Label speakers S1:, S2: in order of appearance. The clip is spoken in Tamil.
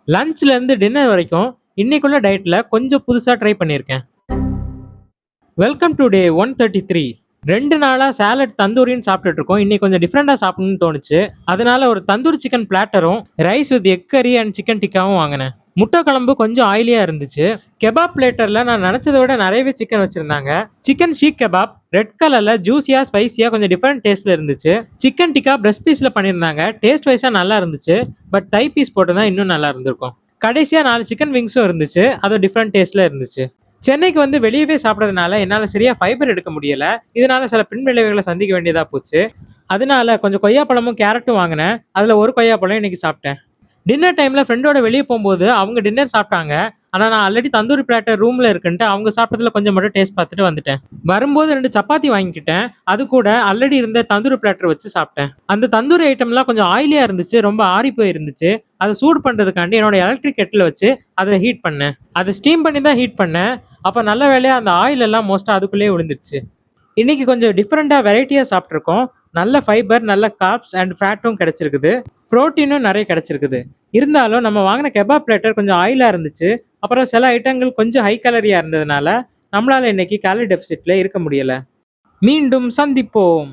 S1: லஞ்ச்ல இருந்து டின்னர் வரைக்கும் இன்னைக்குள்ள டயட்ல கொஞ்சம் புதுசா ட்ரை பண்ணியிருக்கேன். Welcome to day 133. 2 நாளா சாலட் தந்தூரின்னு சாப்பிட்டுட்டு இருக்கோம். இன்னைக்கு கொஞ்சம் டிஃப்ரெண்டா சாப்பிடணும்னு தோணுச்சு. அதனால ஒரு தந்தூரி சிக்கன் பிளாட்டரும் rice with egg curry and chicken டிக்காவும் வாங்கினேன். முட்டை குழம்பு கொஞ்சம் ஆயிலியா இருந்துச்சு. கெபாப் பிளேட்டர்ல நான் நினைச்சதை விட நிறையவே சிக்கன் வச்சிருந்தாங்க. சிக்கன் ஷீக் கெபாப் ரெட் கலர்ல ஜூசியா ஸ்பைசியா கொஞ்சம் டிஃப்ரெண்ட் டேஸ்ட்ல இருந்துச்சு. சிக்கன் டிக்கா பிரஸ்ட் பீஸ்ல பண்ணியிருந்தாங்க. டேஸ்ட் வைஸா நல்லா இருந்துச்சு. பட் தை பீஸ் போட்டுதான் இன்னும் நல்லா இருந்திருக்கும். கடைசியா 4 சிக்கன் விங்ஸும் இருந்துச்சு. அது டிஃப்ரெண்ட் டேஸ்ட்ல இருந்துச்சு. சென்னைக்கு வந்து வெளியவே சாப்பிட்றதுனால என்னால் சரியா ஃபைபர் எடுக்க முடியல. இதனால சில பின்விளைவுகளை சந்திக்க வேண்டியதா போச்சு. அதனால கொஞ்சம் கொய்யாப்பழமும் கேரட்டும் வாங்கினேன். அதில் ஒரு கொய்யாப்பழம் இன்னைக்கு சாப்பிட்டேன். டின்னர் டைம்ல ஃப்ரெண்டோட வெளியே போகும்போது அவங்க டின்னர் சாப்பிட்டாங்க. ஆனால் நான் ஆல்ரெடி தந்தூரி பிளாட்டர் ரூம்ல இருக்குன்ட்டு அவங்க சாப்பிட்டதுல கொஞ்சம் மட்டும் டேஸ்ட் பார்த்துட்டு வந்துட்டேன். வரும்போது 2 சப்பாத்தி வாங்கிக்கிட்டேன். அது கூட ஆல்ரெடி இருந்த தந்தூரி பிளாட்டர் வச்சு சாப்பிட்டேன். அந்த தந்தூரி ஐட்டம்லாம் கொஞ்சம் ஆயிலியா இருந்துச்சு. ரொம்ப ஆறி போய் இருந்துச்சு. அதை சூடு பண்றதுக்காண்டி என்னோட எலக்ட்ரிக் கெட்டில் வச்சு அதை ஹீட் பண்ணேன். அதை ஸ்டீம் பண்ணி தான் ஹீட் பண்ணேன். அப்போ நல்ல வேலையா அந்த ஆயில் எல்லாம் மோஸ்ட்டாக அதுக்குள்ளேயே விழுந்துருச்சு. இன்னைக்கு கொஞ்சம் டிஃப்ரெண்ட்டாக வெரைட்டியாக சாப்பிட்ருக்கோம். நல்ல ஃபைபர், நல்ல கார்ப்ஸ் அண்ட் ஃபேட்டும் கிடைச்சிருக்குது. ப்ரோட்டீனும் நிறைய கிடைச்சிருக்குது. இருந்தாலும் நம்ம வாங்கின கெபாப் பிளேட்டர் கொஞ்சம் ஆயிலாக இருந்துச்சு. அப்புறம் சில ஐட்டங்கள் கொஞ்சம் ஹை கலரியாக இருந்ததுனால நம்மளால இன்னைக்கு கேலரி டெபிசிட்ல இருக்க முடியல. மீண்டும் சந்திப்போம்.